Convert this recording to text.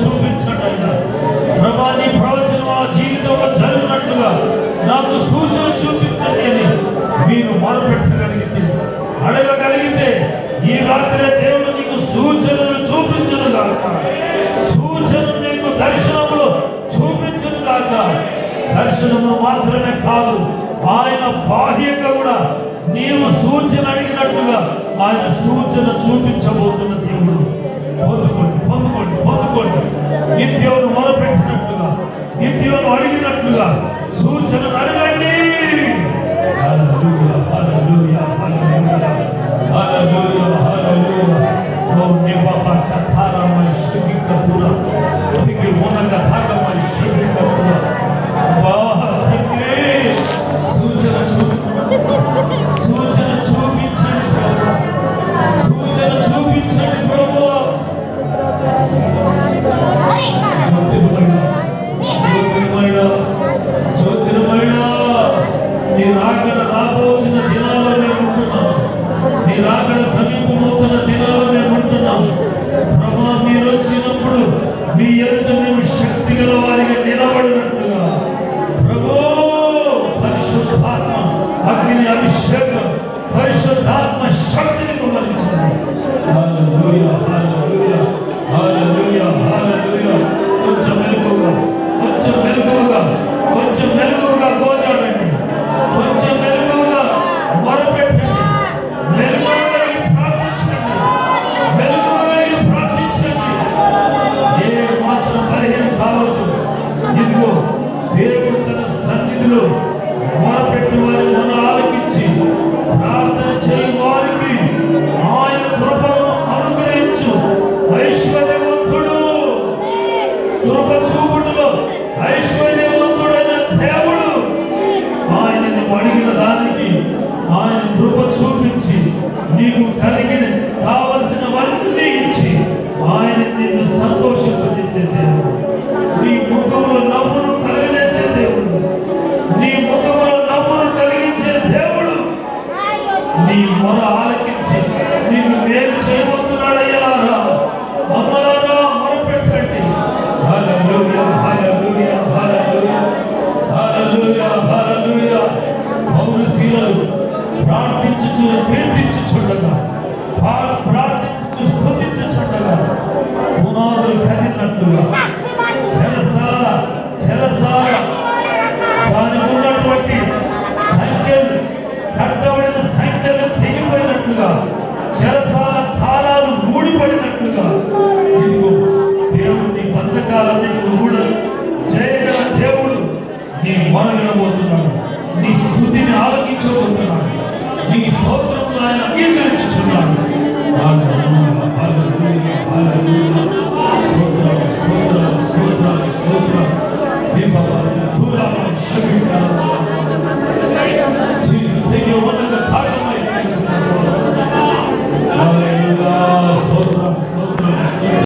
చూపించండి ఆయన. ప్రభా నీ ప్రవచనం ఆ జీవితంలో జరిగినట్లుగా నాకు సూచన చూపించండి అని మీరు మొరపెట్టగలిగితే, అడగగలిగితే ఈ రాత్రి దేవుడు నీకు సూచనలు చూపించను గాక. సూచనలు నీకు దర్శనంలో చూపించను గాక. దర్శనము మాత్రమే కాదు, ఆయన బాహ్యంగా కూడా నీవు సూచన అడిగినట్లుగా ఆయన సూచన చూపించబోతున్న దేవుడు. పొందుకోండి, పొందుకోండి, పొందుకోండి. నిత్యమును మొరపెట్టినట్లుగా, నిత్యమును అడిగినట్లుగా సూచన అడగండి. హల్లెలూయా, హల్లెలూయా, హల్లెలూయా, హల్లెలూయా, హల్లెలూయా. ఓ నిబబ తతారమై శుగికతురా తిగి మొనగ తాగమై శుగికతురా. బాహకే సూచన చూపించండి, సూచన చూపించండి ప్రభు, సూచన చూపించండి ప్రభు. జ్యోతిర్మయుడా, నీ రాకడ రాబోచిన దినాల్లో మేము ఉంటున్నాం. నీ రాకడ సమీపమవుతున్న దినాల్లో మేము ఉంటున్నాం. ప్రభా మీరు వచ్చినప్పుడు మీ ఎదుట మేము శక్తి గల వారిగా నిలబడినట్లుగా ప్రభు పరిశుద్ధాత్మ అగ్ని అభిషేకం, పరిశుద్ధాత్మ శక్తిని కుమరించండి. హల్లెలూయా, హల్లెలూయా, హల్లెలూయా, హల్లెలూయా. కొంచెం మెలకువగా, కొంచెం మెలకువగా, కొంచెం మెలకువగా గోజాడండి, కొంచెం మెలకువగా మొరపెట్టండి, మెలకువగా ప్రార్థించండి, మెలకువగా ప్రార్థించండి. ఏ మాత్రం బలహీనం కావద్దు. ఇదిగో దేవుడు తన సన్నిధిలో మొరపెట్టు వారి మన ఆలకించి ప్రార్థన చేయి వారికి ఆయన కృపను అనుగ్రహించు ఐశ్వర్యవంతుడు. కృప చూపుడులో ఐశ్వర్యవంతుడైన దేవుడు ఆయనను అడిగిన దానికి ఆయన కృప చూపించి నీకు కలిగిన కావలసినవన్నీ ఇచ్చి ఆయన నిన్ను సంతోషింపజేసే దేవుడు, నీ ముఖంలో నవ్వును కలగజేసే దేవుడు, నీ ముఖంలో నవ్వును కలిగించే దేవుడు నీ మొర ఆలకించి నీకు మేలు చేయబోతున్నాడు. అయ్యలారా, అమ్మలారా మొరపెట్టండి. హల్లెలూయా, హల్లెలూయా, హల్లెలూయా, హల్లెలూయా, హల్లెలూయా. పౌరశీలలు ప్రార్థించుచు కీర్తించుచుండగా, ప్రార్థించుచు స్తుతించుచుండగా పునాదులు కదిలినట్లుగా చెరసాల చెరసాల దానికి ఉన్నటువంటి సంఖ్యలు, కట్టబడిన సంఖ్యలు తెగిపోయినట్లుగా, చెరసాల తాళాలు ఊడిపడినట్లుగా ఇదిగో దేవుడు నీ బంధకాలన్నింటిని కూడా జయగల దేవుడు నీ మొర వినబోతున్నాడు, నీ స్తుతిని ఆలకించబోతున్నాడు, నీ స్తోత్రమును ఆయన అంగీకరించబోతున్నాడు.